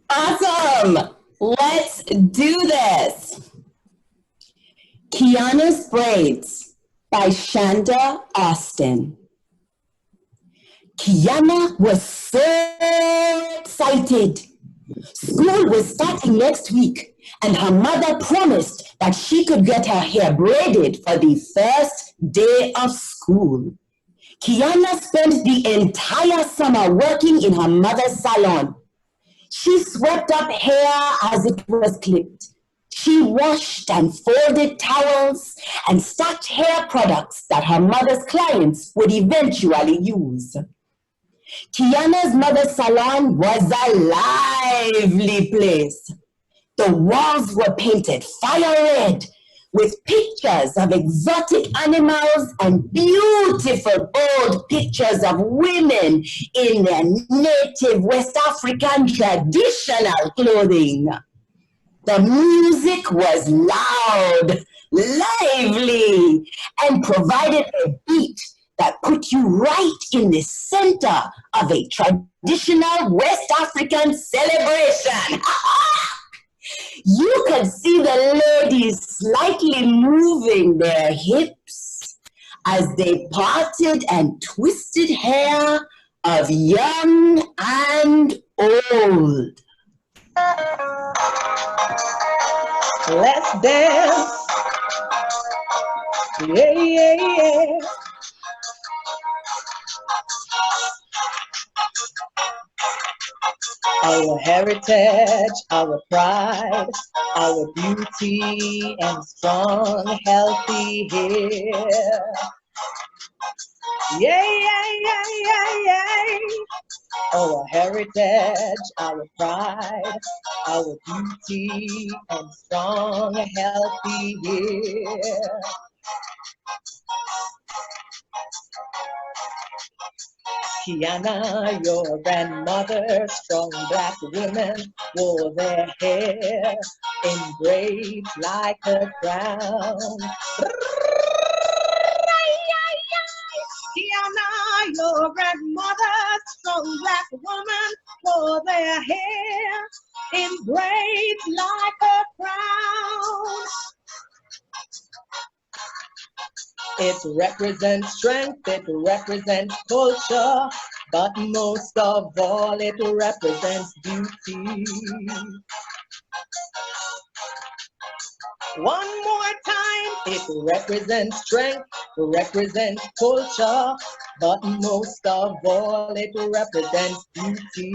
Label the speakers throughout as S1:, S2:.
S1: Awesome! Let's do this. Qiana's Braids by Chanda Austin. Qiana was so excited. School was starting next week, and her mother promised that she could get her hair braided for the first day of school. Qiana spent the entire summer working in her mother's salon. She swept up hair as it was clipped. She washed and folded towels and stacked hair products that her mother's clients would eventually use. Qiana's mother's salon was a lively place. The walls were painted fire red with pictures of exotic animals and beautiful old pictures of women in their native West African traditional clothing. The music was loud, lively, and provided a beat that put you right in the center of a traditional West African celebration. You could see the ladies slightly moving their hips as they parted and twisted hair of young and old. Let's dance. Yeah, yeah, yeah. Our heritage, our pride, our beauty and strong, healthy hair. Yeah, yeah, yeah, yeah, yeah. Our heritage, our pride, our beauty and strong, healthy hair. Qiana, your grandmother, strong black women wore their hair in braids like a crown. Qiana, your grandmother, strong black woman wore their hair in braids like a crown. It represents strength, it represents culture, but most of all it represents beauty. One more time, it represents strength, it represents culture, but most of all it represents beauty,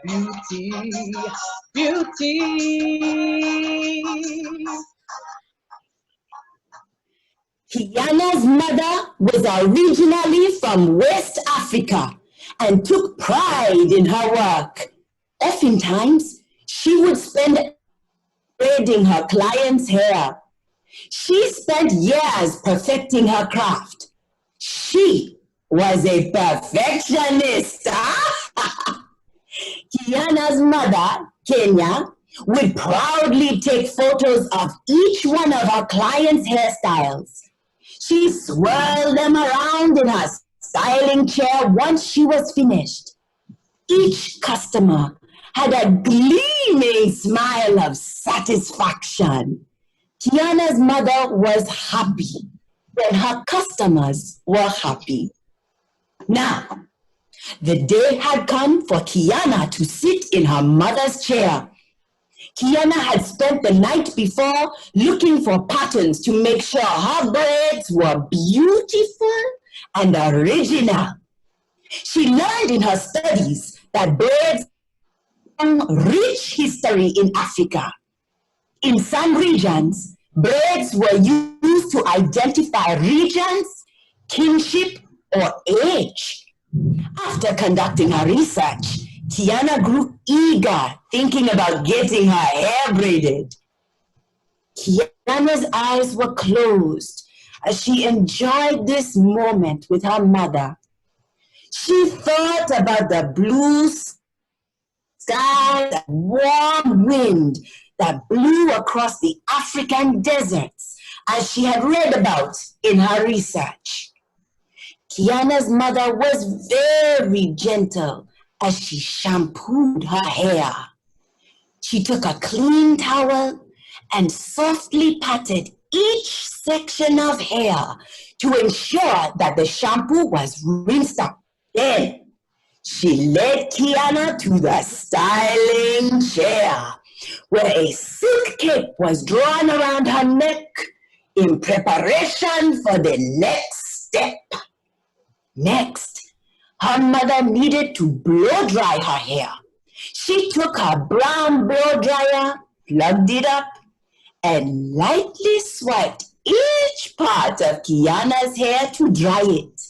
S1: beauty, beauty. Qiana's mother was originally from West Africa and took pride in her work. Oftentimes, she would spend braiding her clients' hair. She spent years perfecting her craft. She was a perfectionist. Qiana's mother, Kenya, would proudly take photos of each one of her clients' hairstyles. She swirled them around in her styling chair once she was finished. Each customer had a gleaming smile of satisfaction. Qiana's mother was happy when her customers were happy. Now, the day had come for Qiana to sit in her mother's chair. Qiana had spent the night before looking for patterns to make sure her braids were beautiful and original. She learned in her studies that braids have a rich history in Africa. In some regions, braids were used to identify regions, kinship, or age. After conducting her research, Qiana grew eager, thinking about getting her hair braided. Qiana's eyes were closed as she enjoyed this moment with her mother. She thought about the blue sky, the warm wind that blew across the African deserts, as she had read about in her research. Qiana's mother was very gentle as she shampooed her hair. She took a clean towel and softly patted each section of hair to ensure that the shampoo was rinsed out. Then she led Qiana to the styling chair, where a silk cape was drawn around her neck in preparation for the next step. Next, her mother needed to blow dry her hair. She took her brown blow dryer, plugged it up, and lightly swiped each part of Qiana's hair to dry it.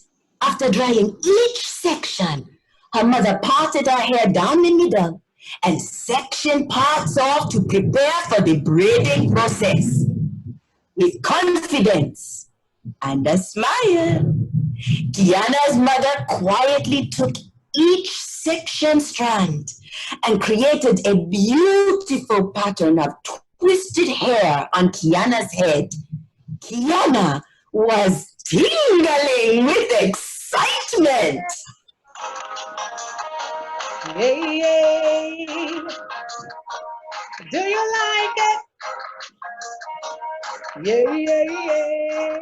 S1: After drying each section, her mother parted her hair down the middle and sectioned parts off to prepare for the braiding process. With confidence and a smile, Qiana's mother quietly took each section strand and created a beautiful pattern of twisted hair on Qiana's head. Qiana was tingling with excitement.
S2: Yay, yay. Do you like it? Yay, yay, yay.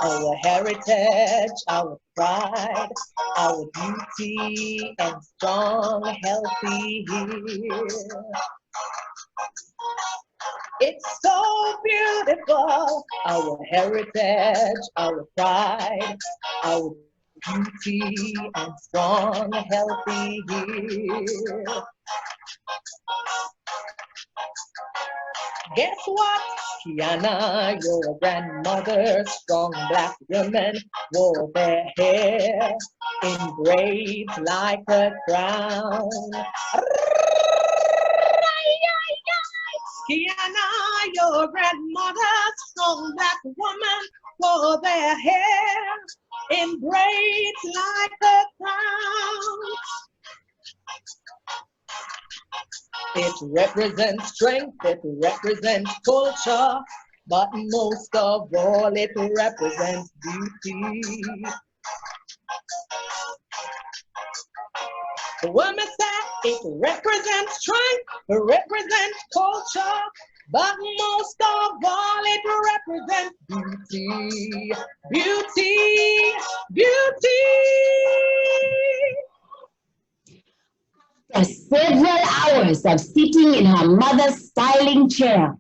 S2: Our heritage, our pride, our beauty and strong, healthy here. It's so beautiful, our heritage, our pride, our beauty and strong, healthy here. Guess what? Qiana, your grandmother, strong black women, wore their hair in braids like a crown. Qiana, your grandmother, strong black woman, wore their hair in braids like a crown. It represents strength, it represents culture, but most of all, it represents beauty. The woman said it represents strength, it represents culture, but most of all, it represents beauty, beauty, beauty.
S1: After several hours of sitting in her mother's styling chair,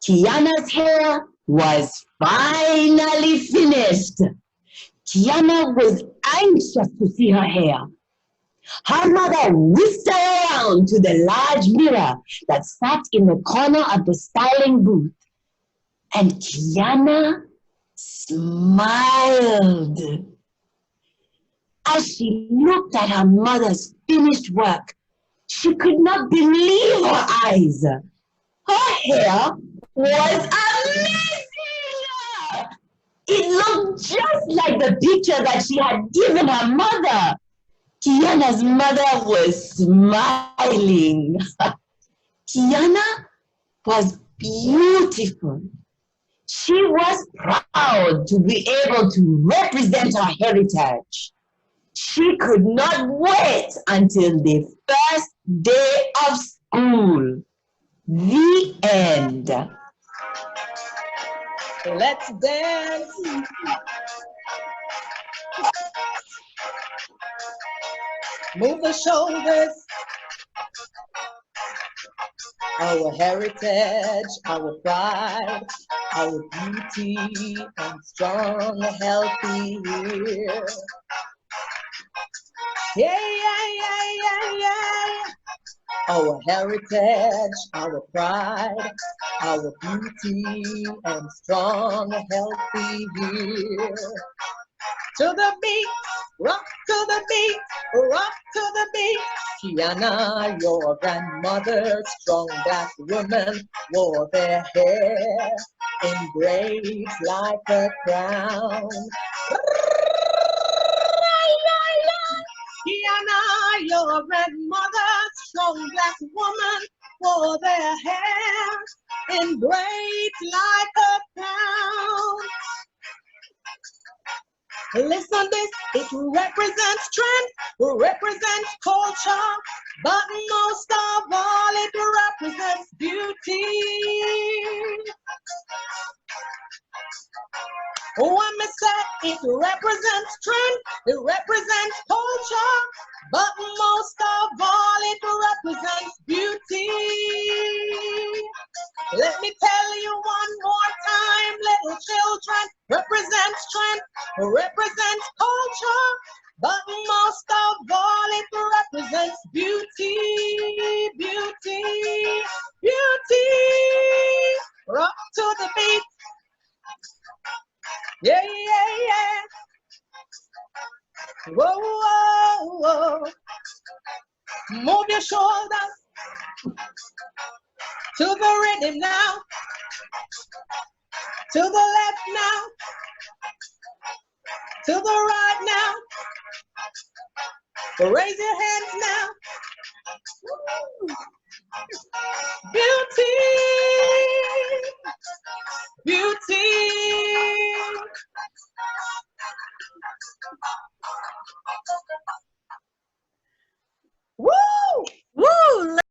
S1: Qiana's hair was finally finished. Qiana was anxious to see her hair. Her mother whisked her around to the large mirror that sat in the corner of the styling booth. And Qiana smiled. As she looked at her mother's finished work, she could not believe her eyes. Her hair was amazing! It looked just like the picture that she had given her mother. Qiana's mother was smiling. Qiana was beautiful. She was proud to be able to represent her heritage. She could not wait until the first day of school. The end.
S2: Let's dance. Move the shoulders. Our heritage, our pride, our beauty and strong, healthy here. Yeah, yeah, yeah, yeah, yeah. Our heritage, our pride, our beauty and strong, healthy here. To the beat, rock to the beat, rock to the beat. Qiana, your grandmother, strong black woman, wore their hair in braids like a crown. Qiana, your grandmother, strong black woman, wore their hair in braids like a crown. Listen this, it represents strength, represents culture, but most of all it represents beauty. When me say it represents strength, it represents culture, but most of all it represents beauty. Let me tell you one more time, little children, represents strength, represents culture, but most of all it represents beauty, beauty, beauty. Rock to the beat. Yeah, yeah, yeah. Whoa, whoa, whoa. Move your shoulders to the rhythm now. To the left now. To the right now. Raise your hands now. Beauty.